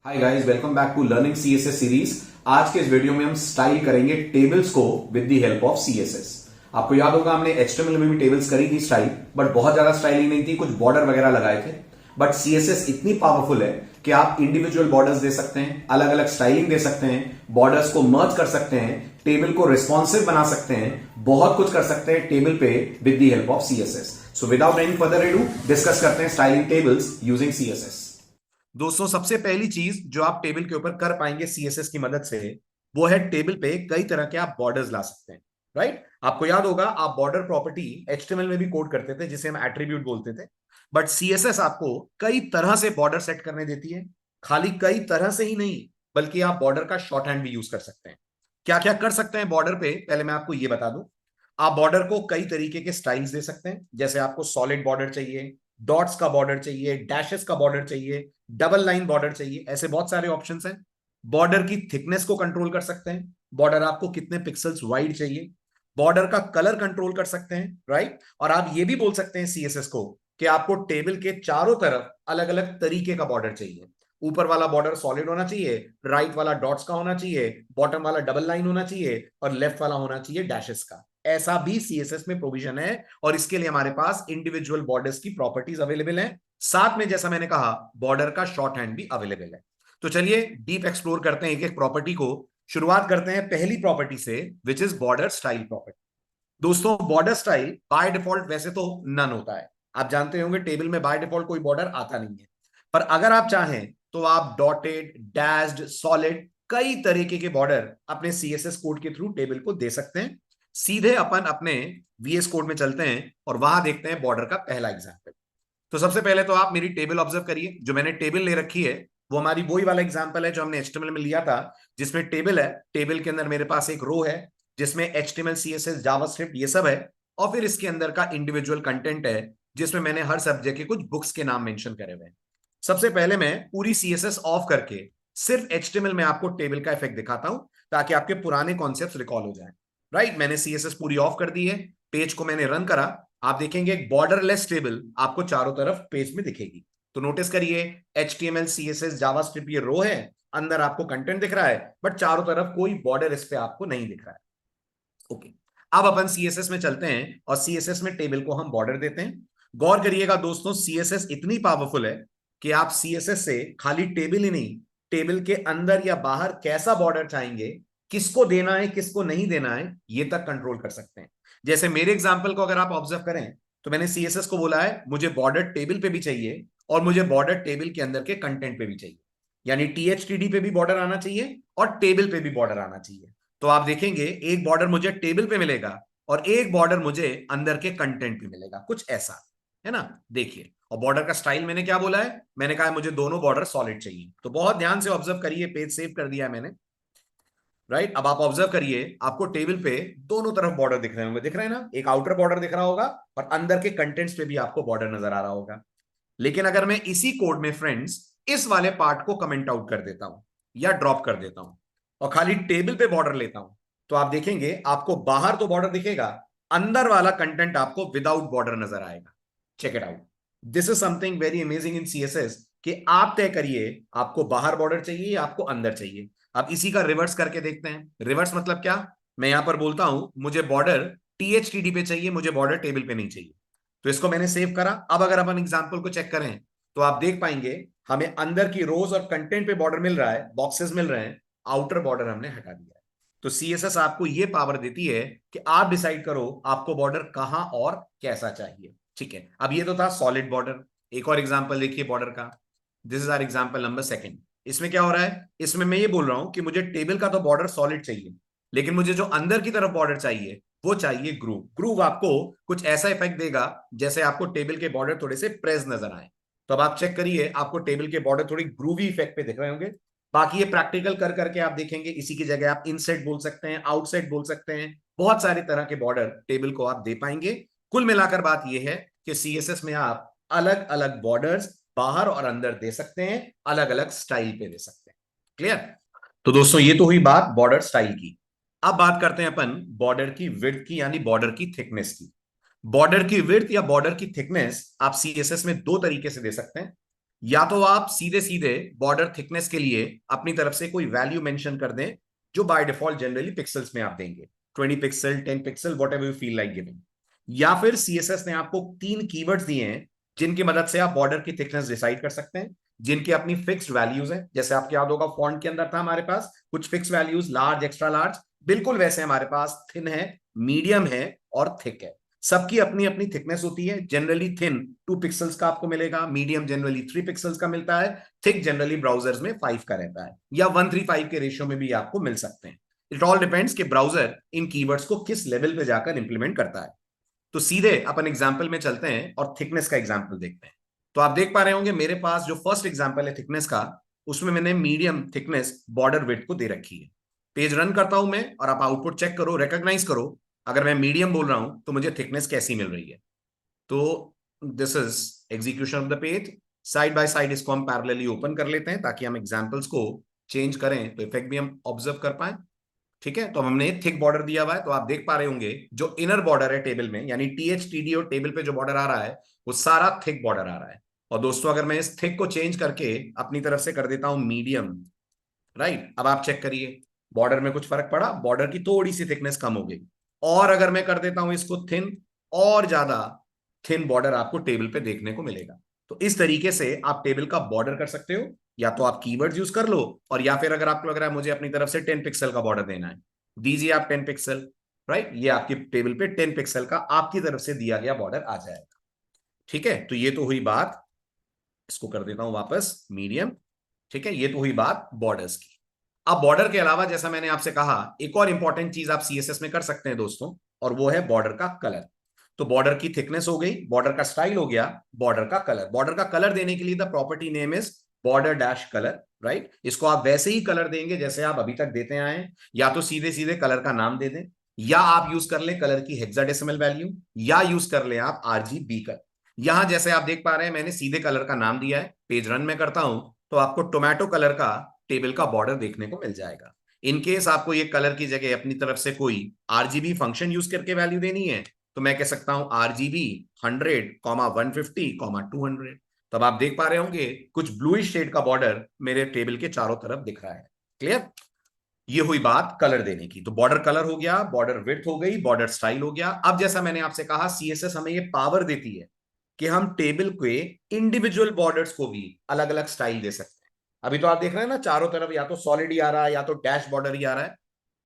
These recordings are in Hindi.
Hi guys, welcome back to learning CSS series. आज के इस वीडियो में हम स्टाइल करेंगे टेबल्स को with the help of CSS. आपको याद होगा हमने एचटीएमएल में भी टेबल्स करी थी स्टाइल, बट बहुत ज्यादा स्टाइलिंग नहीं थी, कुछ बॉर्डर वगैरह लगाए थे। बट सीएसएस इतनी पावरफुल है कि आप इंडिविजुअल बॉर्डर्स दे सकते हैं, अलग अलग स्टाइलिंग दे सकते हैं, बॉर्डर्स को मर्ज कर सकते हैं, टेबल को रिस्पॉन्सिव बना सकते हैं, बहुत कुछ कर सकते हैं टेबल पे with the help of CSS. So without any further edu discuss करते हैं स्टाइलिंग टेबल्स यूजिंग सीएसएस। दोस्तों, सबसे पहली चीज जो आप टेबल के ऊपर कर पाएंगे सीएसएस की मदद से, वो है टेबल पे कई तरह के आप बॉर्डर्स ला सकते हैं। राइट, आपको याद होगा आप बॉर्डर प्रॉपर्टी एचटीएमएल में भी कोड करते थे जिसे हम एट्रीब्यूट बोलते थे, बट सीएसएस आपको कई तरह से बॉर्डर सेट करने देती है। खाली कई तरह से ही नहीं, बल्कि आप बॉर्डर का शॉर्ट हैंड भी यूज कर सकते हैं। क्या क्या कर सकते हैं बॉर्डर पे, पहले मैं आपको ये बता दूं। आप बॉर्डर को कई तरीके के स्टाइल्स दे सकते हैं, जैसे आपको सॉलिड बॉर्डर चाहिए, डॉट्स का बॉर्डर चाहिए, डैशेस का बॉर्डर चाहिए, डबल लाइन बॉर्डर चाहिए, ऐसे बहुत सारे ऑप्शंस हैं। बॉर्डर की थिकनेस को कंट्रोल कर सकते हैं, बॉर्डर आपको कितने पिक्सल्स वाइड चाहिए, बॉर्डर का कलर कंट्रोल कर सकते हैं। राइट, और आप ये भी बोल सकते हैं सीएसएस को कि आपको टेबल के चारों तरफ अलग अलग तरीके का बॉर्डर चाहिए। ऊपर वाला बॉर्डर सॉलिड होना चाहिए, राइट वाला डॉट्स का होना चाहिए, बॉटम वाला डबल लाइन होना चाहिए, और लेफ्ट वाला होना चाहिए डैशेस का। ऐसा भी सीएसएस में प्रोविजन है, और इसके लिए हमारे पास इंडिविजुअल बॉर्डर्स की प्रॉपर्टीज अवेलेबल हैं। साथ में जैसा मैंने कहा, बॉर्डर का शॉर्ट हैंड भी अवेलेबल है। तो चलिए डीप एक्सप्लोर करते हैं एक एक प्रॉपर्टी को। शुरुआत करते हैं पहली प्रॉपर्टी से, which is border style property. दोस्तों, बॉर्डर स्टाइल बाय डिफॉल्ट वैसे तो नन होता है। आप जानते होंगे टेबल में बाय डिफॉल्ट कोई बॉर्डर आता नहीं है, पर अगर आप चाहें तो आप डॉटेड, डैश्ड, सॉलिड, कई तरीके के बॉर्डर अपने सीएसएस कोड के थ्रू टेबल को दे सकते हैं। सीधे अपन अपने वीएस कोड में चलते हैं और वहां देखते हैं बॉर्डर का पहला एग्जाम्पल। तो सबसे पहले तो आप मेरी टेबल ऑब्जर्व करिए। जो मैंने टेबल ले रखी है वो हमारी वही वाला एग्जाम्पल है जो हमने एचटीएमएल में लिया था, जिसमें टेबल है, टेबल के अंदर मेरे पास एक रो है जिसमें एचटीएमएल, सीएसएस, जावास्क्रिप्ट ये सब है, और फिर इसके अंदर का इंडिविजुअल कंटेंट है जिसमें मैंने हर सब्जेक्ट के कुछ बुक्स के नाम मेंशन करे हुए हैं। सबसे पहले मैं पूरी सीएसएस ऑफ करके सिर्फ एचटीएमएल में आपको टेबल का इफेक्ट दिखाता हूं, ताकि आपके पुराने कॉन्सेप्ट रिकॉल हो जाए। राइट, मैंने सीएसएस पूरी ऑफ कर दी है, पेज को मैंने रन करा। आप देखेंगे एक बॉर्डरलेस टेबल आपको चारों तरफ पेज में दिखेगी। तो नोटिस करिए, एचटीएमएल, सीएसएस, जावास्क्रिप्ट ये रो है, अंदर आपको कंटेंट दिख रहा है, बट चारों तरफ कोई बॉर्डर इस पे आपको नहीं दिख रहा है। ओके, अब अपन सीएसएस में चलते हैं और सीएसएस में टेबल को हम बॉर्डर देते हैं। गौर करिएगा दोस्तों, सीएसएस इतनी पावरफुल है कि आप सीएसएस से खाली टेबल ही नहीं, टेबल के अंदर या बाहर कैसा बॉर्डर चाहेंगे, किसको देना है किसको नहीं देना है, ये तक कंट्रोल कर सकते हैं। जैसे मेरे एग्जांपल को अगर आप ऑब्जर्व करें, तो मैंने सीएसएस को बोला है मुझे बॉर्डर टेबल पे भी चाहिए और मुझे बॉर्डर टेबल के अंदर के कंटेंट पे भी चाहिए। यानी टीएचटीडी पे भी बॉर्डर आना चाहिए और टेबल पे भी बॉर्डर आना चाहिए। तो आप देखेंगे एक बॉर्डर मुझे टेबल पे मिलेगा और एक बॉर्डर मुझे अंदर के कंटेंट पे मिलेगा, कुछ ऐसा है ना। देखिए, और बॉर्डर का स्टाइल मैंने क्या बोला है, मैंने कहा है मुझे दोनों बॉर्डर सॉलिड चाहिए। तो बहुत ध्यान से ऑब्जर्व करिए, पेज सेव कर दिया है मैंने। राइट, अब आप ऑब्जर्व करिए, आपको टेबल पे दोनों तरफ बॉर्डर दिख रहे होंगे, दिख रहे हैं ना, एक आउटर बॉर्डर दिख रहा होगा और अंदर के कंटेंट्स पे भी आपको बॉर्डर नजर आ रहा होगा। लेकिन अगर मैं इसी कोड में फ्रेंड्स इस वाले पार्ट को कमेंट आउट कर देता हूं या ड्रॉप कर देता हूं और खाली टेबल पे बॉर्डर लेता हूं, तो आप देखेंगे आपको बाहर तो बॉर्डर दिखेगा, अंदर वाला कंटेंट आपको विदाउट बॉर्डर नजर आएगा। Check it out, this is something very amazing in CSS कि आप तय करिए आपको बाहर बॉर्डर चाहिए या आपको अंदर चाहिए। अब इसी का रिवर्स करके देखते हैं। रिवर्स मतलब क्या, मैं यहां पर बोलता हूं मुझे बॉर्डर टीएचटीडी पे चाहिए, मुझे बॉर्डर टेबल पे नहीं चाहिए। तो इसको मैंने सेव करा। अब अगर अपन एग्जांपल को चेक करें तो आप देख पाएंगे हमें अंदर की रोज और कंटेंट पे बॉर्डर मिल रहा है, बॉक्सेस मिल रहे हैं, आउटर बॉर्डर हमने हटा दिया है। तो सीएसएस आपको ये पावर देती है कि आप डिसाइड करो आपको बॉर्डर कहां और कैसा चाहिए। ठीक है, अब ये तो था सॉलिड बॉर्डर। एक और एग्जांपल देखिए बॉर्डर का, this is our example number second. इसमें क्या हो रहा है, इसमें मैं ये बोल रहा हूं कि मुझे टेबल का तो बॉर्डर सॉलिड चाहिए, लेकिन मुझे जो अंदर की तरफ बॉर्डर चाहिए वो चाहिए ग्रूव। ग्रूव आपको कुछ ऐसा इफेक्ट देगा जैसे आपको टेबल के बॉर्डर थोड़े से प्रेस नजर आए। तो अब आप चेक करिए, आपको टेबल के बॉर्डर थोड़ी ग्रूवी इफेक्ट पे दिख रहे होंगे। बाकी ये प्रैक्टिकल कर करके आप देखेंगे, इसी की जगह आप इनसेट बोल सकते हैं, आउटसेट बोल सकते हैं, बहुत सारे तरह के बॉर्डर टेबल को आप दे पाएंगे। कुल मिलाकर बात यह है कि सीएसएस में आप अलग अलग बॉर्डर्स बाहर और अंदर दे सकते हैं, अलग अलग स्टाइल पे दे सकते हैं। क्लियर। तो दोस्तों, ये तो हुई बात बॉर्डर स्टाइल की। अब बात करते हैं अपन बॉर्डर की विड्थ की, यानी बॉर्डर की थिकनेस की। बॉर्डर की विड्थ या बॉर्डर की थिकनेस आप सीएसएस में दो तरीके से दे सकते हैं। या तो आप सीधे सीधे बॉर्डर थिकनेस के लिए अपनी तरफ से कोई वैल्यू मेंशन कर दें, जो बाय डिफॉल्ट जनरली पिक्सल्स में आप देंगे, 20 pixel, 10 pixel, what ever you feel like giving. या फिर सीएसएस ने आपको 3 कीवर्ड्स दिए हैं जिनकी मदद से आप बॉर्डर की थिकनेस डिसाइड कर सकते हैं, जिनकी अपनी फिक्स्ड वैल्यूज है। जैसे आपको याद होगा फॉन्ट के अंदर था हमारे पास कुछ fix values, large, extra large, बिल्कुल वैसे हमारे पास थिन है, मीडियम है और थिक है। सबकी अपनी अपनी थिकनेस होती है। जनरली थिन 2 पिक्सल्स का आपको मिलेगा, मीडियम जनरली 3 पिक्सल्स का मिलता है, थिक जनरली ब्राउजर्स में 5 का रहता है, या 1:3:5 के रेशियो में भी आपको मिल सकते हैं। इट ऑल डिपेंड्स कि ब्राउजर इन कीवर्ड्स को किस लेवल पे जाकर इंप्लीमेंट करता है। तो सीधे अपन एग्जाम्पल में चलते हैं और थिकनेस का एग्जाम्पल देखते हैं। तो आप देख पा रहे होंगे मेरे पास जो फर्स्ट एग्जाम्पल है थिकनेस का, उसमें मैंने मीडियम थिकनेस बॉर्डर विड्थ को दे रखी है। पेज रन करता हूं मैं और आप आउटपुट चेक करो, रिकॉग्नाइज करो, अगर मैं मीडियम बोल रहा हूं तो मुझे थिकनेस कैसी मिल रही है। तो this is execution of the page. Side by side इसको हम पैरेलली ओपन कर लेते हैं ताकि हम एग्जाम्पल्स को चेंज करें तो इफेक्ट भी हम ऑब्जर्व कर पाए। ठीक है, तो हमने थिक बॉर्डर दिया हुआ है, तो आप देख पा रहे होंगे जो इनर बॉर्डर है टेबल में, यानी टीएचटीडी और टेबल पे जो बॉर्डर आ रहा है वो सारा थिक बॉर्डर आ रहा है। और दोस्तों अगर मैं इस थिक को चेंज करके अपनी तरफ से कर देता हूं मीडियम, राइट, अब आप चेक करिए बॉर्डर में कुछ फर्क पड़ा, बॉर्डर की थोड़ी सी थिकनेस कम हो गई। और अगर मैं कर देता हूं इसको थिन, और ज्यादा थिन बॉर्डर आपको टेबल पे देखने को मिलेगा। तो इस तरीके से आप टेबल का बॉर्डर कर सकते हो, या तो आप कीवर्ड्स यूज कर लो, और या फिर अगर आपको लग रहा है मुझे अपनी तरफ से 10 पिक्सल का बॉर्डर देना है, दीजिए आप 10 पिक्सल, राइट, ये आपकी टेबल पे 10 पिक्सल का आपकी तरफ से दिया गया बॉर्डर आ जाएगा। ठीक है, तो ये तो हुई बात, इसको कर देता हूं वापस मीडियम। ठीक है, ये तो हुई बात बॉर्डर्स की। अब बॉर्डर के अलावा जैसा मैंने आपसे कहा, एक और इंपॉर्टेंट चीज आप सीएसएस में कर सकते हैं दोस्तों, और वो है बॉर्डर का कलर। तो बॉर्डर की थिकनेस हो गई, बॉर्डर का स्टाइल हो गया, बॉर्डर का कलर। बॉर्डर का कलर देने के लिए the property name is border dash colour, right. इसको आप वैसे ही कलर देंगे जैसे आप अभी तक देते आए हैं, या तो सीधे सीधे कलर का नाम दे दें, या आप यूज कर ले कलर की हेक्साडेसिमल वैल्यू, या यूज कर ले आप आरजीबी कलर। यहां जैसे आप देख पा रहे हैं मैंने सीधे कलर का नाम दिया है, पेज रन में करता हूं तो आपको टोमेटो कलर का टेबल का बॉर्डर देखने को मिल जाएगा। इनकेस आपको ये कलर की जगह अपनी तरफ से कोई आरजीबी फंक्शन यूज करके वैल्यू देनी है, तो मैं कह सकता हूं आरजीबी 100,150,200। तब आप देख पा रहे होंगे कुछ ब्लूइश शेड का बॉर्डर मेरे टेबल के चारों तरफ दिख रहा है। क्लियर? ये हुई बात कलर देने की। तो बॉर्डर कलर हो गया, बॉर्डर विड्थ हो गई, बॉर्डर स्टाइल हो गया। अब जैसा मैंने आपसे कहा सीएसएस हमें ये पावर देती है कि हम टेबल के इंडिविजुअल बॉर्डर्स को भी अलग अलग स्टाइल दे सकते हैं। अभी तो आप देख रहे हैं ना चारों तरफ या तो सॉलिड ही आ रहा है या तो डैश बॉर्डर ही आ रहा है।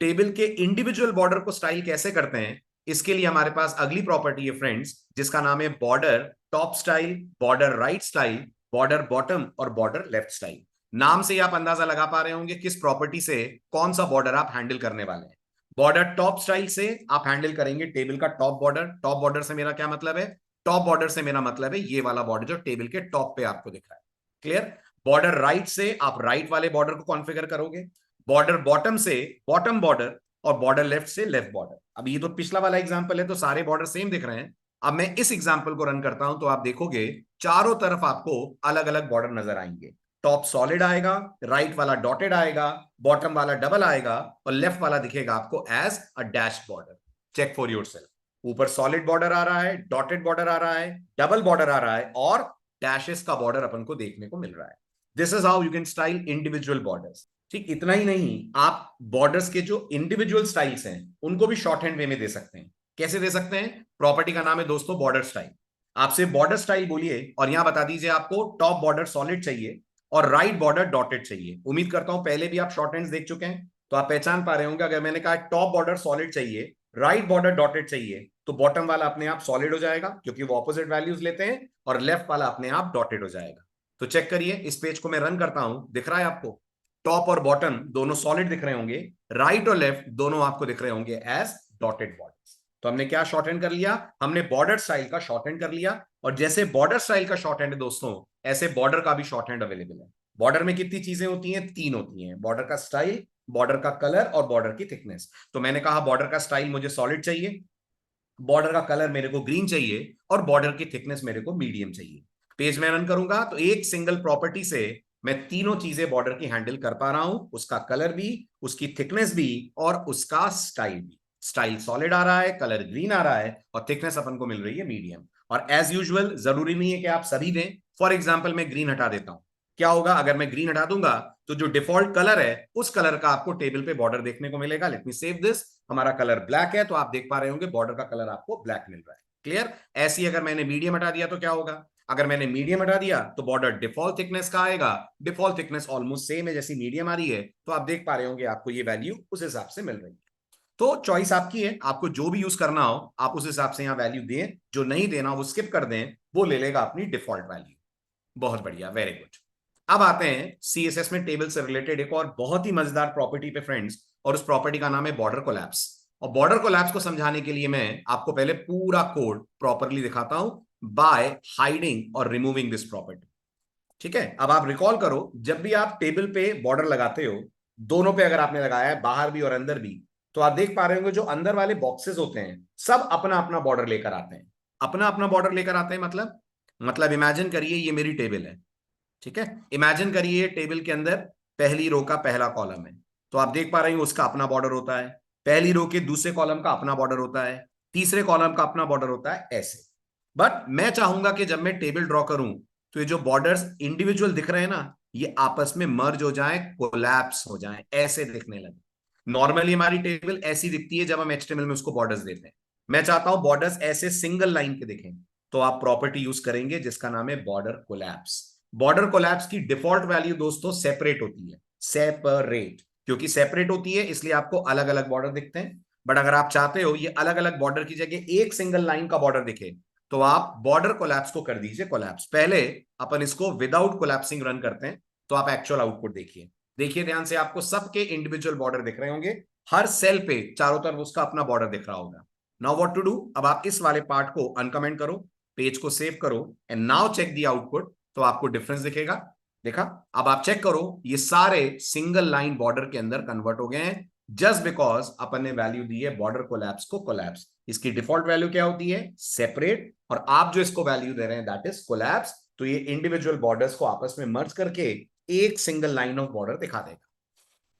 टेबल के इंडिविजुअल बॉर्डर को स्टाइल कैसे करते हैं, इसके लिए हमारे पास अगली प्रॉपर्टी है फ्रेंड्स, जिसका नाम है border top style, border right style, border bottom और बॉर्डर लेफ्ट स्टाइल। नाम से ही आप अंदाजा लगा पा रहे होंगे किस प्रॉपर्टी से कौन सा बॉर्डर आप हैंडल करने वाले हैं। बॉर्डर टॉप स्टाइल से आप हैंडल करेंगे टेबल का टॉप बॉर्डर। टॉप बॉर्डर से मेरा क्या मतलब है? टॉप बॉर्डर से मेरा मतलब है ये वाला बॉर्डर जो टेबल के टॉप पे आपको दिख रहा है। क्लियर? बॉर्डर राइट से आप राइट वाले बॉर्डर को कॉन्फ़िगर करोगे, बॉर्डर बॉटम से बॉटम बॉर्डर, और बॉर्डर लेफ्ट से लेफ्ट बॉर्डर। अब ये तो पिछला वाला एग्जांपल है तो सारे बॉर्डर सेम दिख रहे हैं। अब मैं इस एग्जांपल को रन करता हूं तो आप देखोगे चारों तरफ आपको अलग अलग बॉर्डर नजर आएंगे। टॉप सॉलिड आएगा, राइट वाला डॉटेड आएगा, बॉटम वाला डबल आएगा, और लेफ्ट वाला दिखेगा आपको as a dash border. Check for yourself. ऊपर सॉलिड बॉर्डर आ रहा है, डॉटेड बॉर्डर आ रहा है, डबल बॉर्डर आ रहा है, और डैशेस का बॉर्डर अपन को देखने को मिल रहा है। This is how you can style individual borders. ठीक, इतना ही नहीं, आप बॉर्डर्स के जो इंडिविजुअल स्टाइल्स हैं उनको भी शॉर्ट हैंड वे में दे सकते हैं। कैसे दे सकते हैं? प्रॉपर्टी का नाम है दोस्तों बॉर्डर स्टाइल। आपसे बॉर्डर स्टाइल बोलिए और यहां बता दीजिए आपको टॉप बॉर्डर सॉलिड चाहिए और राइट बॉर्डर डॉटेड चाहिए। उम्मीद करता हूं पहले भी आप शॉर्ट हैंड्स देख चुके हैं तो आप पहचान पा रहे होंगे। अगर मैंने कहा टॉप बॉर्डर सॉलिड चाहिए, राइट बॉर्डर डॉटेड चाहिए, तो बॉटम वाला अपने आप सॉलिड हो जाएगा क्योंकि वो ऑपोजिट वैल्यूज लेते हैं, और लेफ्ट वाला अपने आप डॉटेड हो जाएगा। तो चेक करिए, इस पेज को मैं रन करता हूं, दिख रहा है आपको टॉप और बॉटम दोनों सॉलिड दिख रहे होंगे, राइट और लेफ्ट दोनों आपको दिख रहे होंगे एज डॉटेड बॉर्डर्स। तो हमने क्या शॉर्ट हैंड कर लिया? हमने बॉर्डर स्टाइल का शॉर्ट हैंड कर लिया। और जैसे बॉर्डर स्टाइल का शॉर्ट हैंड है दोस्तों, ऐसे बॉर्डर का भी शॉर्ट हैंड अवेलेबल है। बॉर्डर में कितनी चीजें होती हैं? 3 होती हैं, बॉर्डर का स्टाइल, बॉर्डर का कलर और बॉर्डर की थिकनेस। तो मैंने कहा बॉर्डर का स्टाइल मुझे सॉलिड चाहिए, बॉर्डर का कलर मेरे को ग्रीन चाहिए, और बॉर्डर की थिकनेस मेरे को मीडियम चाहिए। पेज में रन करूंगा तो एक सिंगल प्रॉपर्टी से मैं तीनों चीजें बॉर्डर की हैंडल कर पा रहा हूं, उसका कलर भी, उसकी थिकनेस भी, और उसका स्टाइल भी। स्टाइल सॉलिड आ रहा है, कलर ग्रीन आ रहा है, और थिकनेस अपन को मिल रही है मीडियम। और एज यूजुअल जरूरी नहीं है कि आप सभी दें, फॉर एग्जाम्पल मैं ग्रीन हटा देता हूं, क्या होगा? अगर मैं ग्रीन हटा दूंगा तो जो डिफॉल्ट कलर है उस कलर का आपको टेबल पे बॉर्डर देखने को मिलेगा। Let me save this. हमारा कलर ब्लैक है तो आप देख पा रहे होंगे बॉर्डर का कलर आपको ब्लैक मिल रहा है। क्लियर? ऐसी अगर मैंने मीडियम हटा दिया तो क्या होगा? अगर मैंने मीडियम हटा दिया तो बॉर्डर डिफॉल्ट थिकनेस का आएगा। डिफॉल्ट थिकनेस ऑलमोस्ट सेम है जैसी मीडियम आ रही है, तो आप देख पा रहे होंगे आपको ये वैल्यू उस हिसाब से मिल रही है। तो चॉइस आपकी है, आपको जो भी यूज करना हो आप उस हिसाब से यहां वैल्यू दें, जो नहीं देना वो स्किप कर दें, वो ले लेगा अपनी डिफॉल्ट वैल्यू। बहुत बढ़िया, वेरी गुड। अब आते हैं सीएसएस में टेबल से रिलेटेड एक और बहुत ही मजेदार प्रॉपर्टी पे फ्रेंड्स, और उस प्रॉपर्टी का नाम है बॉर्डर कोलैप्स। और बॉर्डर कोलैप्स को समझाने के लिए मैं आपको पहले पूरा कोड प्रॉपरली दिखाता हूं बाय हाइडिंग और रिमूविंग दिस प्रॉपर्टी। ठीक है? अब आप रिकॉल करो, जब भी आप टेबल पे बॉर्डर लगाते हो, दोनों पे अगर आपने लगाया है, बाहर भी और अंदर भी, तो आप देख पा रहे होंगे जो अंदर वाले बॉक्सेस होते हैं सब अपना अपना बॉर्डर लेकर आते हैं। अपना अपना बॉर्डर लेकर आते हैं मतलब इमेजिन करिए ये मेरी टेबल है। ठीक है? इमेजिन करिए टेबल के अंदर पहली रो का पहला कॉलम है, तो आप देख पा रहे हैं उसका अपना बॉर्डर होता है। पहली रो के दूसरे कॉलम का अपना बॉर्डर होता है, तीसरे कॉलम का अपना बॉर्डर होता है, ऐसे। बट मैं चाहूंगा कि जब मैं टेबल ड्रॉ करूं तो ये जो बॉर्डर्स इंडिविजुअल दिख रहे हैं ना, ये आपस में मर्ज हो जाए, कोलैप्स हो जाए, ऐसे दिखने लगे। नॉर्मली हमारी टेबल ऐसी दिखती है जब हम एचटीएमएल में उसको बॉर्डर्स देते हैं। मैं चाहता हूं बॉर्डर्स ऐसे सिंगल लाइन के दिखें, तो आप प्रॉपर्टी यूज करेंगे जिसका नाम है बॉर्डर कोलैप्स। बॉर्डर कोलैप्स की डिफॉल्ट वैल्यू दोस्तों सेपरेट होती है, सेपरेट, क्योंकि सेपरेट होती है इसलिए आपको अलग अलग बॉर्डर दिखते हैं। बट अगर आप चाहते हो ये अलग अलग बॉर्डर की जगह एक सिंगल लाइन का बॉर्डर दिखे, तो आप बॉर्डर कोलैप्स को कर दीजिए कोलैप्स। पहले अपन इसको विदाउट कोलैप्सिंग रन करते हैं, तो आप एक्चुअल आउटपुट देखिए। देखिए ध्यान से, आपको सबके इंडिविजुअल बॉर्डर दिख रहे होंगे, हर सेल पे चारों तरफ उसका अपना बॉर्डर दिख रहा होगा। नाउ व्हाट टू डू, अब आप इस वाले पार्ट को अनकमेंट करो, पेज को सेव करो, and now check the output, तो आपको डिफरेंस दिखेगा। देखा? अब आप चेक करो, ये सारे सिंगल लाइन बॉर्डर के अंदर कन्वर्ट हो गए हैं, जस्ट बिकॉज अपन ने वैल्यू दी है बॉर्डर कोलैप्स को कोलैप्स। इसकी डिफॉल्ट वैल्यू क्या होती है? सेपरेट, और आप जो इसको वैल्यू दे रहे हैं दैट इज कोलैप्स। तो ये इंडिविजुअल बॉर्डर्स को आपस में मर्ज करके एक सिंगल लाइन ऑफ बॉर्डर दिखा देगा।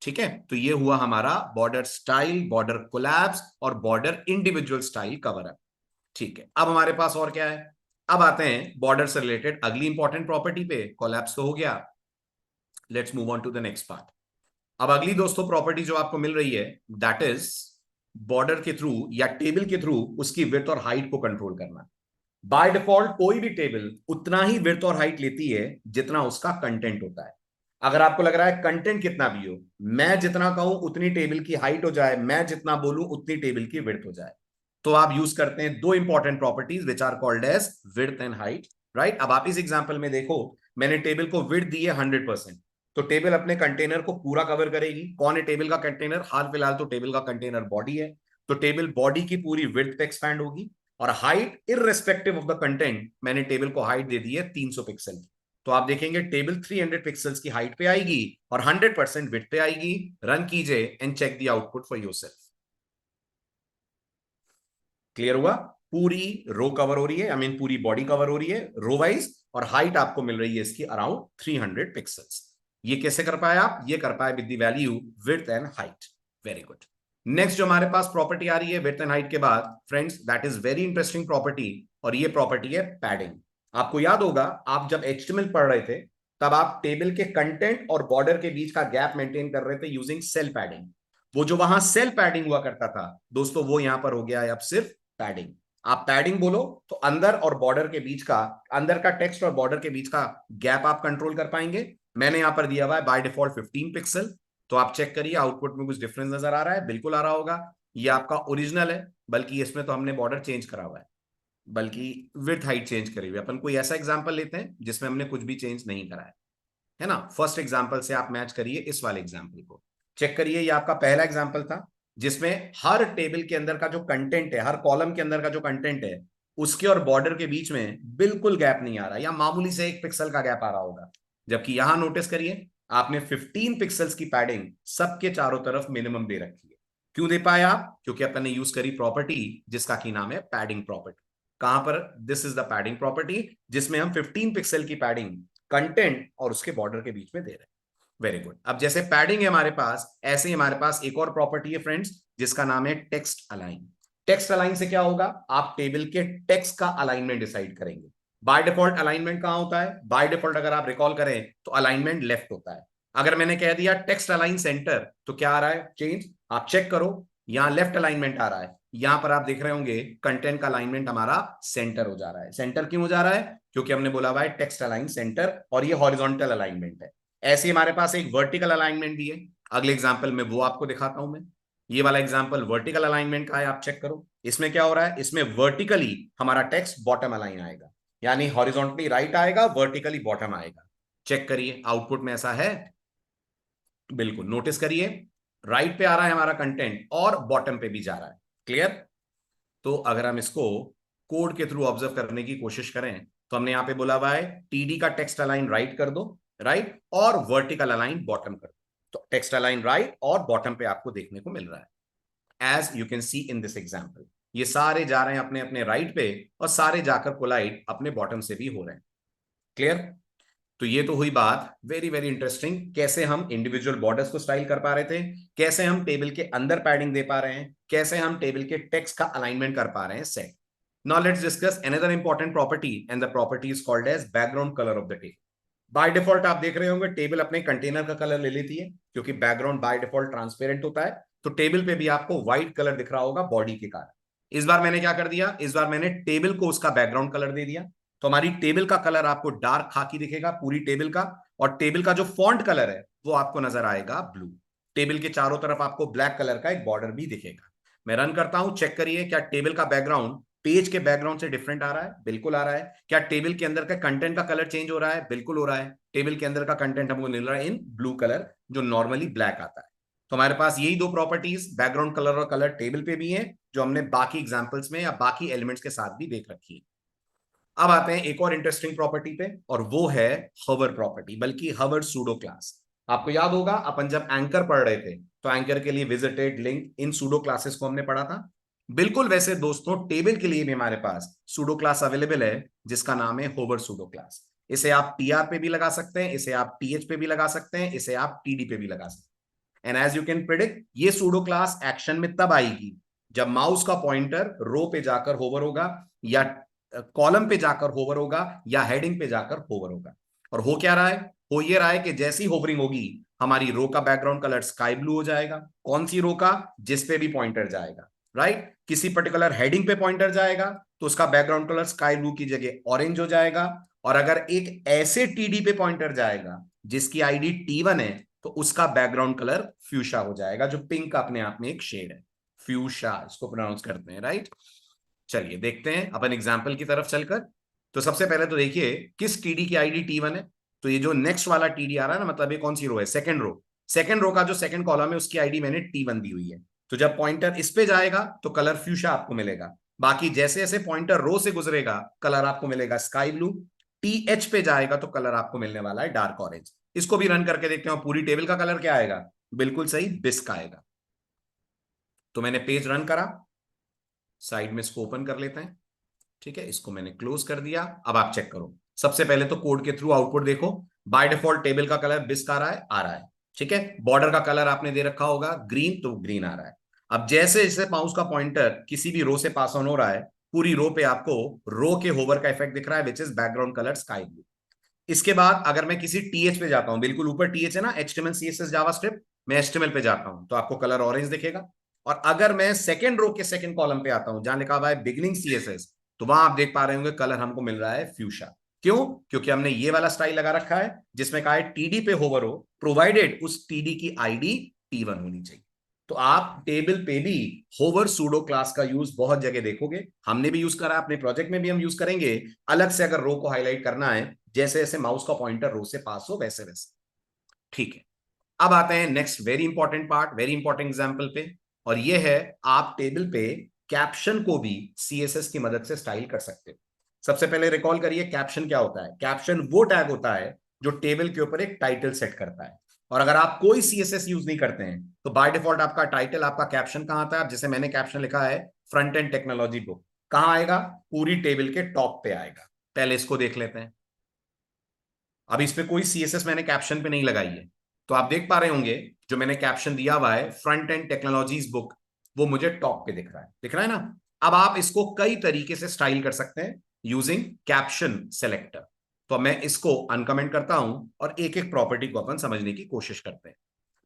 ठीक है? तो ये हुआ हमारा बॉर्डर स्टाइल, बॉर्डर कोलैप्स और border individual style cover up. ठीक है, अब हमारे पास और क्या है? अब आते हैं बॉर्डर से रिलेटेड अगली इंपॉर्टेंट प्रॉपर्टी पे। कोलैप्स तो हो गया, let's move on to the next part. अब अगली दोस्तों प्रॉपर्टी जो आपको मिल रही है दैट इज बॉर्डर के थ्रू या टेबल के थ्रू उसकी विड्थ और हाइट को कंट्रोल करना। बाय डिफॉल्ट कोई भी टेबल उतना ही विड्थ और हाइट लेती है जितना उसका कंटेंट होता है। अगर आपको लग रहा है कंटेंट कितना भी हो, मैं जितना कहूं उतनी टेबल की हाइट हो जाए, मैं जितना बोलूं उतनी टेबल की विड्थ हो जाए, तो आप यूज करते हैं दो important properties which are called as width and height. Right? अब आप इस एग्जांपल में देखो, मैंने टेबल को विड्थ दी है 100%, तो टेबल अपने कंटेनर को पूरा कवर करेगी। कौन है टेबल का कंटेनर? हाल फिलहाल तो टेबल का कंटेनर बॉडी है, तो टेबल बॉडी की पूरी विड्थ पे एक्सपैंड होगी। और height irrespective of the content, मैंने टेबल को हाइट दे दी है 300 पिक्सल की, तो आप देखेंगे टेबल 300 पिक्सल्स की हाइट पे आएगी और 100% विड्थ पे आएगी। रन कीजिए and check the output for yourself. Clear हुआ? पूरी रो कवर हो रही है, आई मीन पूरी बॉडी कवर हो रही है रो वाइज, और हाइट आपको मिल रही है इसकी अराउंड 300 पिक्सल्स। ये कैसे कर पाए आप? ये कर पाए with the value width and height. Very good. Next जो हमारे पास प्रॉपर्टी आ रही है विड्थ एंड हाइट के बाद friends, that is very interesting property, और ये प्रॉपर्टी है पैडिंग। आपको याद होगा आप जब एचटीएमएल पढ़ रहे थे तब आप टेबल के कंटेंट और बॉर्डर के बीच का गैप मेंटेन कर रहे थे यूजिंग सेल पैडिंग। वो जो वहां सेल पैडिंग हुआ करता था दोस्तों, वो यहां पर हो गया है अब सिर्फ पैडिंग। आप पैडिंग बोलो तो अंदर और बॉर्डर के बीच का, अंदर का टेक्स्ट और बॉर्डर के बीच का गैप आप कंट्रोल कर पाएंगे। मैंने यहां पर दिया हुआ है बाय डिफॉल्ट 15 पिक्सल, तो आप चेक करिए आउटपुट में कुछ डिफरेंस नजर आ रहा है? बिल्कुल आ रहा होगा। ये आपका ओरिजिनल है, बल्कि इसमें तो हमने बॉर्डर चेंज करा हुआ है, बल्कि विड्थ हाइट चेंज करी हुई है। अपन कोई ऐसा एग्जांपल लेते हैं जिसमें हमने कुछ भी चेंज नहीं करा है ना? फर्स्ट एग्जांपल से आप मैच करिए इस वाले एग्जांपल को। चेक करिए, ये आपका पहला एग्जांपल था जिसमें हर टेबल के अंदर का जो कंटेंट है, हर कॉलम के अंदर का जो कंटेंट है, उसके और बॉर्डर के बीच में बिल्कुल गैप नहीं आ रहा, या मामूली से 1 पिक्सल का गैप आ रहा होगा। जबकि यहां नोटिस करिए आपने 15 पिक्सल्स की पैडिंग सबके चारों तरफ मिनिमम दे रखी है। क्यों दे पाए आप? क्योंकि अपन ने यूज करी प्रॉपर्टी जिसका की नाम है पैडिंग प्रॉपर्टी। कहां पर? This is the padding property, जिसमें हम 15 पिक्सल की पैडिंग कंटेंट और उसके बॉर्डर के बीच में दे रहे हैं। Very good. अब जैसे पैडिंग है हमारे पास, ऐसे ही हमारे पास एक और प्रॉपर्टी है फ्रेंड्स जिसका नाम है टेक्स्ट अलाइन। टेक्स्ट अलाइन से क्या होगा? आप टेबल के टेक्स्ट का अलाइनमेंट डिसाइड करेंगे। बाय डिफॉल्ट अलाइनमेंट कहां होता है? बाय डिफॉल्ट अगर आप रिकॉल करें तो अलाइनमेंट लेफ्ट होता है। अगर मैंने कह दिया टेक्स्ट अलाइन सेंटर तो क्या आ रहा है? चेंज। आप चेक करो, यहां लेफ्ट अलाइनमेंट आ रहा है, यहां पर आप देख रहे होंगे कंटेंट का अलाइनमेंट हमारा सेंटर हो जा रहा है। सेंटर क्यों हो जा रहा है? क्योंकि हमने बोला हुआ है टेक्स्ट अलाइन सेंटर, और ये हॉरिजॉन्टल अलाइनमेंट है। ऐसे ही हमारे पास एक वर्टिकल अलाइनमेंट भी है। अगले एग्जाम्पल में वो आपको दिखाता हूं मैं। ये वाला एग्जाम्पल वर्टिकल अलाइनमेंट का है, आप चेक करो। इसमें क्या हो रहा है? इसमें वर्टिकली हमारा टेक्स्ट बॉटम अलाइन आएगा, यानी हॉरिजॉन्टली राइट आएगा, वर्टिकली बॉटम आएगा। चेक करिए आउटपुट में ऐसा है, बिल्कुल नोटिस करिए, राइट पे आ रहा है हमारा कंटेंट और बॉटम पे भी जा रहा है। क्लियर? तो अगर हम इसको कोड के थ्रू ऑब्जर्व करने की कोशिश करें तो हमने यहां पे बोला हुआ है टीडी का टेक्स्ट अलाइन राइट कर दो, राइट, और वर्टिकल अलाइन बॉटम कर दो। तो टेक्स्ट अलाइन राइट और बॉटम पे आपको देखने को मिल रहा है, as you can see in this example. ये सारे जा रहे हैं अपने अपने राइट पे और सारे जाकर कोलाइड अपने बॉटम से भी हो रहे हैं। क्लियर? तो ये तो हुई बात वेरी वेरी इंटरेस्टिंग, कैसे हम इंडिविजुअल बॉर्डर्स को स्टाइल कर पा रहे थे, कैसे हम टेबल के अंदर पैडिंग दे पा रहे हैं, कैसे हम टेबल के टेक्स्ट का अलाइनमेंट कर पा रहे हैं set. Now let's discuss another important property, and the property is called as background colour of the table. By default आप देख रहे होंगे टेबल अपने कंटेनर का कलर ले लेती है, क्योंकि बैकग्राउंड बाय डिफॉल्ट ट्रांसपेरेंट होता है। तो टेबल पे भी आपको व्हाइट कलर दिख रहा होगा बॉडी के कारण। इस बार मैंने क्या कर दिया? इस बार मैंने टेबल को उसका बैकग्राउंड कलर दे दिया। तो हमारी टेबल का कलर आपको डार्क खाकी दिखेगा पूरी टेबल का, और टेबल का जो फॉन्ट कलर है वो आपको नजर आएगा ब्लू। टेबल के चारों तरफ आपको ब्लैक कलर का एक बॉर्डर भी दिखेगा। मैं रन करता हूं, चेक करिए क्या टेबल का बैकग्राउंड पेज के बैकग्राउंड से डिफरेंट आ रहा है? बिल्कुल आ रहा है। क्या टेबल के अंदर का कंटेंट का कलर चेंज हो रहा है? बिल्कुल हो रहा है। टेबल के अंदर का कंटेंट हमको मिल रहा है इन ब्लू कलर, जो नॉर्मली ब्लैक आता है। तो हमारे पास यही दो प्रॉपर्टीज, बैकग्राउंड कलर और कलर, टेबल पे भी है, जो हमने बाकी एग्जांपल्स में या बाकी एलिमेंट्स के साथ भी देख रखी है। अब आते हैं एक और इंटरेस्टिंग प्रॉपर्टी पे, और वो है हवर प्रॉपर्टी, बल्कि हवर सूडो क्लास। आपको याद होगा अपन जब एंकर पढ़ रहे थे तो एंकर के लिए visited link in pseudo classes को हमने पढ़ा था। बिल्कुल वैसे दोस्तों टेबल के लिए भी हमारे पास सूडो क्लास अवेलेबल है, जिसका नाम है होवर सूडो क्लास। इसे आप टीआर पे भी लगा सकते हैं, इसे आप टीएच पे भी लगा सकते हैं, इसे आप टीडी पे भी लगा सकते हैं। And as you can predict, ये सूडो क्लास एक्शन में तब आएगी जब माउस का पॉइंटर रो पे जाकर होवर होगा, या कॉलम पे जाकर होवर होगा, या हेडिंग पे जाकर होवर होगा। और हो क्या रहा है? हो ये रहा है कि जैसी होवरिंग होगी हमारी रो का बैकग्राउंड कलर स्काई ब्लू हो जाएगा। कौन सी रो का? जिस पे भी पॉइंटर जाएगा, राइट। किसी पर्टिकुलर हेडिंग पे पॉइंटर जाएगा तो उसका बैकग्राउंड कलर स्काई ब्लू की जगह ऑरेंज हो जाएगा। और अगर एक ऐसे टीडी पे पॉइंटर जाएगा जिसकी आईडी T1 है तो उसका बैकग्राउंड कलर फ्यूशा हो जाएगा, जो पिंक का अपने आप में एक शेड है, फ्यूशा इसको प्रोनाउंस करते हैं, राइट। चलिए देखते हैं अपन एग्जाम्पल की तरफ चलकर। तो सबसे पहले तो देखिए किस टीडी की आईडी T1 है। तो ये जो नेक्स्ट वाला टीडी आ रहा है ना, मतलब ये कौन सी रो है? Second row. सेकंड रो का जो सेकंड कॉलम है उसकी आईडी मैंने T1 दी हुई है। तो जब पॉइंटर इस पे जाएगा तो कलर फ्यूशा आपको मिलेगा। बाकी जैसे जैसे पॉइंटर रो से गुजरेगा कलर आपको मिलेगा स्काई ब्लू। TH पे जाएगा तो कलर आपको मिलने वाला है डार्क ऑरेंज। इसको भी रन करके देखते हैं, पूरी टेबल का कलर क्या आएगा? बिल्कुल सही, बिस्क आएगा। तो मैंने पेज रन करा, साइड में इसको ओपन कर लेते हैं। ठीक है, इसको मैंने क्लोज कर दिया। अब आप चेक करो, सबसे पहले तो कोड के थ्रू आउटपुट देखो। बाय डिफॉल्ट टेबल का कलर बिस्क आ रहा है, आ रहा है। ठीक है, बॉर्डर का कलर आपने दे रखा होगा ग्रीन, तो ग्रीन आ रहा है। अब जैसे जैसे माउस का पॉइंटर किसी भी रो से पास ऑन हो रहा है, पूरी रो पे आपको रो के होवर का इफेक्ट दिख रहा है, which is background colour sky blue. इसके बाद अगर मैं किसी टीएच पे जाता हूं, बिल्कुल ऊपर टीएच है ना, HTML CSS जावास्क्रिप्ट, मैं HTML पे जाता हूं तो आपको कलर ऑरेंज दिखेगा। और अगर मैं सेकंड रो के सेकंड कॉलम पे आता हूं जहां लिखा हुआ है बिगिनिंग CSS, तो वहां आप देख पा रहे होंगे कलर हमको मिल रहा है फ्यूशा। क्यों? क्योंकि हमने ये वाला स्टाइल लगा रखा है जिसमें कहा है टीडी पे होवर हो, प्रोवाइडेड उस टीडी की आईडी T1 होनी चाहिए। तो आप टेबल पे भी होवर सूडो क्लास का यूज बहुत जगह देखोगे, हमने भी यूज करा, अपने प्रोजेक्ट में भी हम यूज करेंगे। अलग से अगर रो को हाईलाइट करना है, जैसे जैसे माउस का पॉइंटर रो से पास हो वैसे वैसे। ठीक है, अब आते हैं next very important part, very important example पे। और ये है आप टेबल पे कैप्शन को भी CSS की मदद से स्टाइल कर सकते हो। सबसे पहले रिकॉल करिए कैप्शन क्या होता है। कैप्शन वो टैग होता है जो टेबल के ऊपर एक टाइटल सेट करता है। और अगर आप कोई CSS यूज नहीं करते हैं तो बाय डिफॉल्ट आपका टाइटल, आपका कैप्शन कहां आता है? अब जैसे मैंने कैप्शन लिखा है फ्रंट एंड टेक्नोलॉजी बुक, कहां आएगा? पूरी टेबल के टॉप पे आएगा। पहले इसको देख लेते हैं। अब इस पे कोई CSS मैंने कैप्शन पे नहीं लगाई है, तो आप देख पा रहे होंगे जो मैंने कैप्शन दिया हुआ है फ्रंट एंड टेक्नोलॉजीज बुक, वो मुझे टॉप पे दिख रहा है, दिख रहा है ना। अब आप इसको कई तरीके से स्टाइल कर सकते हैं। Using caption selector. तो मैं इसको अनकमेंट करता हूं और एक एक प्रॉपर्टी को अपन समझने की कोशिश करते हैं।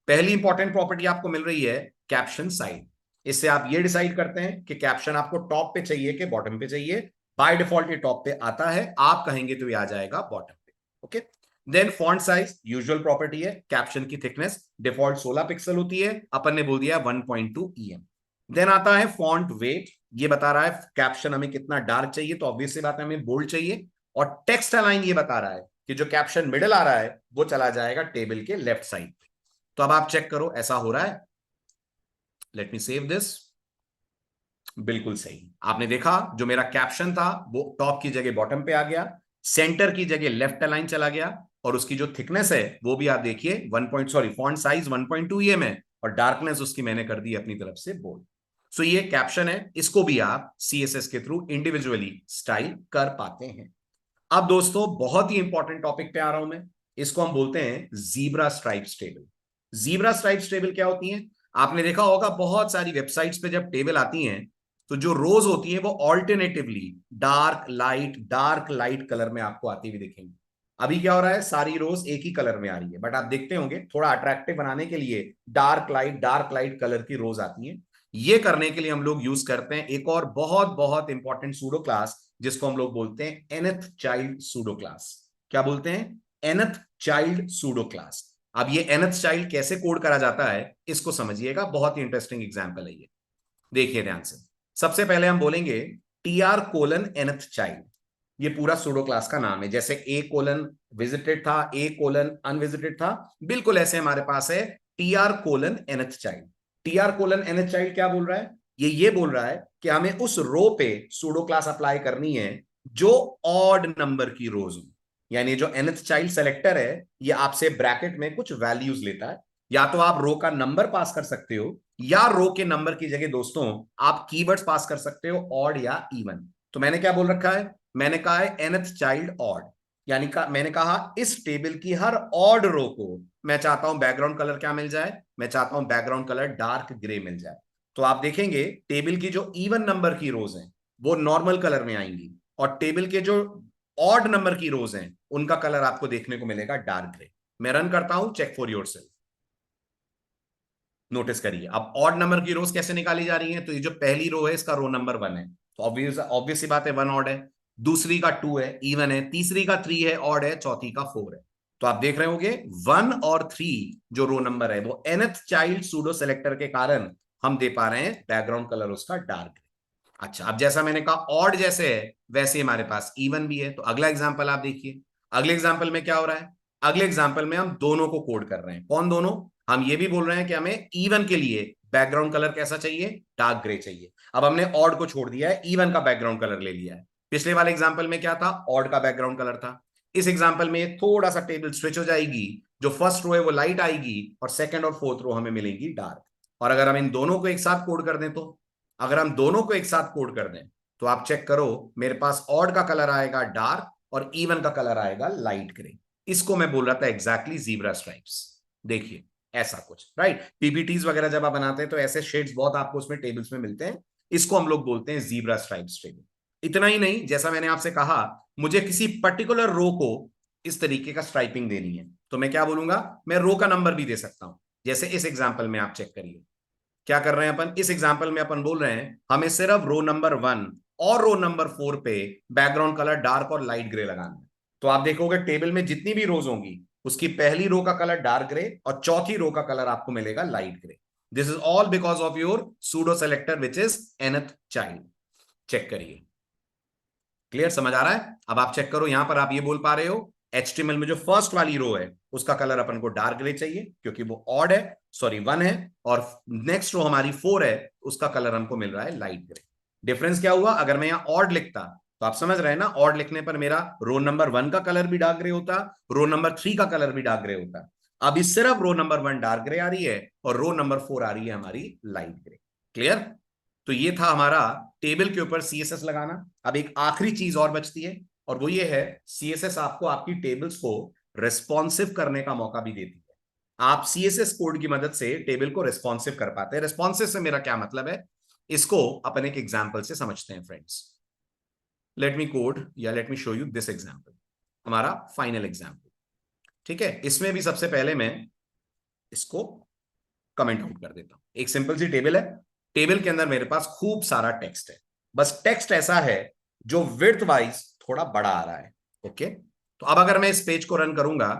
पहली इंपॉर्टेंट प्रॉपर्टी आपको मिल रही है कैप्शन साइज। इससे आप ये डिसाइड करते हैं कि कैप्शन आपको टॉप पे चाहिए कि बॉटम पे चाहिए। बाय डिफॉल्ट ये टॉप पे आता है, आप कहेंगे तो ये आ जाएगा बॉटम पे। Okay. Then font size usual property है। कैप्शन की थिकनेस डिफॉल्ट 16 पिक्सल होती है, अपन ने बोल दिया 1.2 EM। देन आता है फॉन्ट वेट, ये बता रहा है कैप्शन हमें कितना डार्क चाहिए, तो ऑब्वियस सी बात है हमें बोल्ड चाहिए। और टेक्स्ट अलाइन ये बता रहा है कि जो कैप्शन मिडिल आ रहा है वो चला जाएगा टेबल के लेफ्ट साइड पे। तो अब आप चेक करो ऐसा हो रहा है। Let me save this. बिल्कुल सही, आपने देखा जो मेरा कैप्शन था वो टॉप की जगह बॉटम पे आ गया, सेंटर की जगह लेफ्ट अलाइन चला गया, और उसकी जो थिकनेस है वो भी आप देखिए फॉन्ट साइज 1.2 EM है, और डार्कनेस उसकी मैंने कर दी अपनी तरफ से बोल्ड। सो ये कैप्शन है, इसको भी आप CSS के थ्रू इंडिविजुअली स्टाइल कर पाते हैं। अब दोस्तों बहुत ही इंपॉर्टेंट टॉपिक पे आ रहा हूं मैं, इसको हम बोलते हैं zebra stripes table. Zebra stripes table क्या होती है? आपने देखा होगा बहुत सारी वेबसाइट्स पे जब टेबल आती हैं तो जो रोज होती है वो ऑल्टरनेटिवली डार्क लाइट कलर में आपको आती हुई दिखेंगी। अभी क्या हो रहा है, सारी रोज एक ही कलर में आ रही है, बट आप देखते होंगे थोड़ा अट्रैक्टिव बनाने के लिए डार्क लाइट कलर की रोज आती है। ये करने के लिए हम लोग यूज करते हैं एक और बहुत बहुत इंपॉर्टेंट सूडो क्लास, जिसको हम लोग बोलते हैं nth चाइल्ड सूडो क्लास। क्या बोलते हैं? nth child pseudo class. अब ये nth चाइल्ड कैसे कोड करा जाता है इसको समझिएगा, बहुत ही इंटरेस्टिंग एग्जांपल है ये। देखिए ध्यान से। सबसे पहले हम बोलेंगे TR:nth चाइल्ड। ये पूरा सूडो क्लास का नाम है, जैसे A: विजिटेड था, A:(अनविजिटेड था, बिल्कुल ऐसे हमारे पास है TR:nth चाइल्ड। TR:nth चाइल्ड क्या बोल रहा है? ये बोल रहा है कि हमें उस रो पे सूडो क्लास अप्लाई करनी है जो ऑड नंबर की रोज हो। यानी जो nth चाइल्ड सेलेक्टर है ये आपसे ब्रैकेट में कुछ वैल्यूज लेता है। या तो आप रो का नंबर पास कर सकते हो, या रो के नंबर की जगह दोस्तों आप कीवर्ड्स पास कर सकते हो, ऑड या इवन। तो मैंने क्या बोल रखा है? मैंने कहा है nth चाइल्ड ऑड। यानी मैंने कहा इस टेबल की हर ऑड रो को मैं चाहता हूं बैकग्राउंड कलर क्या मिल जाए, मैं चाहता हूं बैकग्राउंड कलर डार्क ग्रे मिल जाए। तो आप देखेंगे टेबल की जो इवन नंबर की रोज हैं वो नॉर्मल कलर में आएंगी, और टेबल के जो ऑड नंबर की रोज हैं उनका कलर आपको देखने को मिलेगा डार्क ग्रे। मैं रन करता हूं, चेक फॉर योरसेल्फ। नोटिस करिए अब ऑड नंबर की रोज कैसे निकाली जा रही है। तो ये जो पहली रो है इसका रो नंबर 1 है, तो ऑब्वियस सी बात है 1 ऑड है। दूसरी का 2 है, इवन है। तीसरी का 3 है, ऑड है। चौथी का 4 है। तो आप देख रहे होंगे 1 और 3 जो रो नंबर है वो nth चाइल्ड सूडो सेलेक्टर के कारण हम दे पा रहे हैं बैकग्राउंड कलर उसका डार्क है। अच्छा, अब जैसा मैंने कहा ऑड जैसे है वैसे हमारे पास इवन भी है। तो अगला एग्जांपल आप देखिए। अगले एग्जांपल में क्या हो रहा है? अगले एग्जांपल में हम दोनों को कोड कर रहे हैं। कौन दोनों? हम ये भी बोल रहे हैं कि हमें इवन के लिए बैकग्राउंड कलर कैसा चाहिए, डार्क ग्रे चाहिए। अब हमने ऑड को छोड़ दिया है, इवन का बैकग्राउंड कलर ले लिया है। पिछले वाले एग्जांपल में क्या था? ऑड का बैकग्राउंड कलर था। इस एग्जांपल में थोड़ा सा टेबल स्विच हो जाएगी, जो फर्स्ट रो है वो लाइट आएगी और सेकंड और फोर्थ रो हमें मिलेगी डार्क। और अगर हम इन दोनों को एक साथ कोड कर दें तो, अगर हम दोनों को एक साथ कोड कर दें तो आप चेक करो मेरे पास ऑड का कलर आएगा डार्क और इवन का कलर आएगा लाइट ग्रे। इसको मैं बोल रहा था एग्जैक्टली जीब्रा स्ट्राइप्स। देखिए ऐसा कुछ, राइट? पीपीटीज वगैरह जब आप बनाते हैं तो ऐसे शेड्स बहुत आपको उसमें टेबल्स में मिलते हैं। इसको हम लोग बोलते हैं जीब्रा स्ट्राइप्स टेबल। इतना ही नहीं, जैसा मैंने आपसे कहा मुझे किसी पर्टिकुलर रो को इस तरीके का स्ट्राइपिंग देनी है तो मैं क्या बोलूंगा, मैं रो का नंबर भी दे सकता हूं। जैसे इस एग्जांपल में आप चेक करिए क्या कर रहे हैं अपन। इस एग्जांपल में अपन बोल रहे हैं हमें सिर्फ रो नंबर 1 और रो नंबर 4 पे बैकग्राउंड कलर डार्क और लाइट ग्रे लगाना है। तो आप देखोगे टेबल में जितनी भी रोज होंगी उसकी पहली रो का कलर डार्क ग्रे और चौथी रो का कलर आपको मिलेगा light grey. This is all because of your pseudo selector which is nth child. Check करिए, क्लियर? समझ आ रहा है? अब आप चेक करो, यहां पर आप ये बोल पा रहे हो HTML में जो फर्स्ट वाली रो है उसका कलर अपन को डार्क ग्रे चाहिए क्योंकि वो ऑड है, सॉरी 1 है, और नेक्स्ट रो हमारी 4 है, उसका कलर हमको मिल रहा है लाइट ग्रे। डिफरेंस क्या हुआ? अगर मैं यहां ऑड लिखता तो आप समझ रहे हैं ना, ऑड लिखने पर मेरा रो नंबर 1 का कलर भी डार्क ग्रे होता, रो नंबर 3 का कलर भी डार्क ग्रे होता। अभी सिर्फ रो नंबर 1 डार्क ग्रे आ रही है और रो नंबर 4 आ रही है हमारी लाइट ग्रे। क्लियर? तो ये था हमारा टेबल के ऊपर CSS लगाना। अब एक आखिरी चीज और बचती है और वो ये है CSS आपको आपकी टेबल्स को रिस्पॉन्सिव करने का मौका भी देती है। आप CSS कोड की मदद से टेबल को रिस्पॉन्सिव कर पाते हैं। रिस्पॉन्सिव से मेरा क्या मतलब है इसको अपन एक एग्जांपल से समझते हैं फ्रेंड्स। लेट मी कोड या let me show you this example, हमारा फाइनल एग्जाम्पल। ठीक है, इसमें भी सबसे पहले मैं इसको कमेंट आउट कर देता हूं। एक सिंपल सी टेबल है, टेबल के अंदर मेरे पास खूब सारा टेक्स्ट है, बस टेक्स्ट ऐसा है जो विड्थ वाइज थोड़ा बड़ा आ रहा है। ओके, तो अब अगर मैं इस पेज को रन करूंगा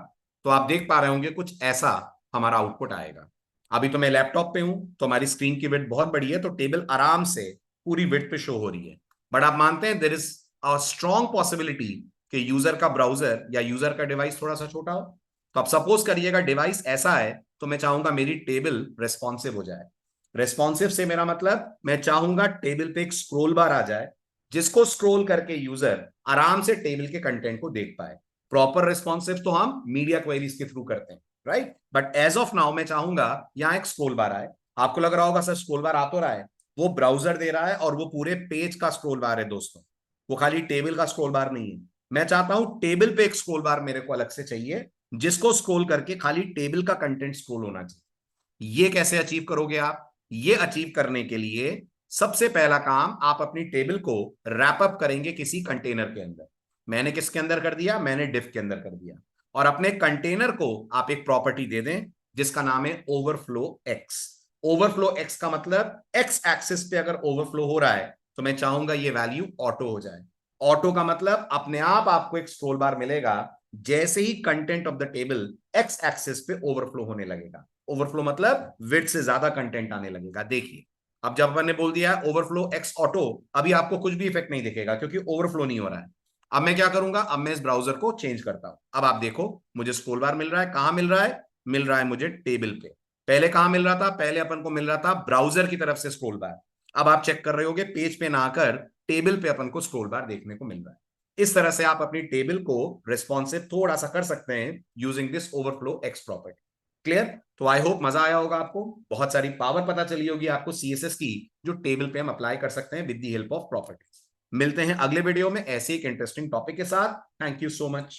तो आप देख पा रहे होंगे कुछ ऐसा हमारा आउटपुट आएगा। अभी तो मैं लैपटॉप पे हूं तो हमारी स्क्रीन की विड्थ बहुत बड़ी है, तो टेबल आराम से पूरी विड्थ पे शो हो रही है। बट आप मानते हैं there is a strong possibility कि यूजर का ब्राउजर या यूजर का डिवाइस थोड़ा सा छोटा हो। तो आप सपोज करिएगा डिवाइस ऐसा है, तो मैं चाहूंगा मेरी टेबल रेस्पॉन्सिव हो जाए। रेस्पॉन्सिव से मेरा मतलब मैं चाहूंगा टेबल पे एक स्क्रोल बार आ जाए, जिसको स्क्रोल करके यूजर आराम से टेबल के कंटेंट को देख पाए। प्रॉपर रेस्पॉन्सिव तो हम मीडिया क्वेरीज के थ्रू करते हैं, right? But as of now मैं चाहूंगा यहां एक स्क्रोल बार आए। आपको लग रहा होगा सर स्क्रोल बार आ तो रहा है, वो ब्राउजर दे रहा है और वो पूरे पेज का स्क्रोल बार है दोस्तों, वो खाली टेबल का स्क्रोल बार नहीं है। मैं चाहता हूं टेबल पे एक स्क्रोल बार मेरे को अलग से चाहिए, जिसको स्क्रॉल करके खाली टेबल का कंटेंट स्क्रॉल होना चाहिए। ये कैसे अचीव करोगे आप? ये अचीव करने के लिए सबसे पहला काम, आप अपनी टेबल को रैप अप करेंगे किसी कंटेनर के अंदर। मैंने किसके अंदर कर दिया? मैंने डिफ के अंदर कर दिया। और अपने कंटेनर को आप एक प्रॉपर्टी दे दें जिसका नाम है ओवरफ्लो एक्स। ओवरफ्लो एक्स का मतलब एक्स एक्सिस पे अगर ओवरफ्लो हो रहा है तो मैं चाहूंगा ये वैल्यू ऑटो हो जाए। ऑटो का मतलब अपने आप आपको एक स्क्रोल बार मिलेगा जैसे ही content of the table X axis पे ओवरफ्लो होने लगेगा। ओवरफ्लो मतलब विड्थ से ज्यादा कंटेंट आने लगेगा। देखिए, अब जब मैंने बोल दिया ओवरफ्लो एक्स ऑटो, अभी आपको कुछ भी इफेक्ट नहीं दिखेगा क्योंकि ओवरफ्लो नहीं हो रहा है। अब मैं क्या करूंगा? अब मैं इस ब्राउजर को चेंज करता हूं। अब आप देखो मुझे स्क्रोल बार मिल रहा है। कहां मिल रहा है? मिल रहा है मुझे टेबल पे। पहले कहां मिल रहा था? पहले अपन को मिल रहा था ब्राउजर की तरफ से स्क्रोल बार। अब आप चेक कर रहे होगे पेज पे ना आकर टेबल पे अपन को स्क्रोल बार देखने को मिल रहा है। इस तरह से आप अपनी टेबल को रिस्पॉन्सिव थोड़ा सा कर सकते हैं using this overflow x property. Clear? तो आई होप मजा आया होगा आपको, बहुत सारी पावर पता चली होगी आपको सीएसएस की, जो टेबल पे हम अप्लाई कर सकते हैं with the help of properties. मिलते हैं अगले वीडियो में ऐसे एक इंटरेस्टिंग टॉपिक के साथ। Thank you so much.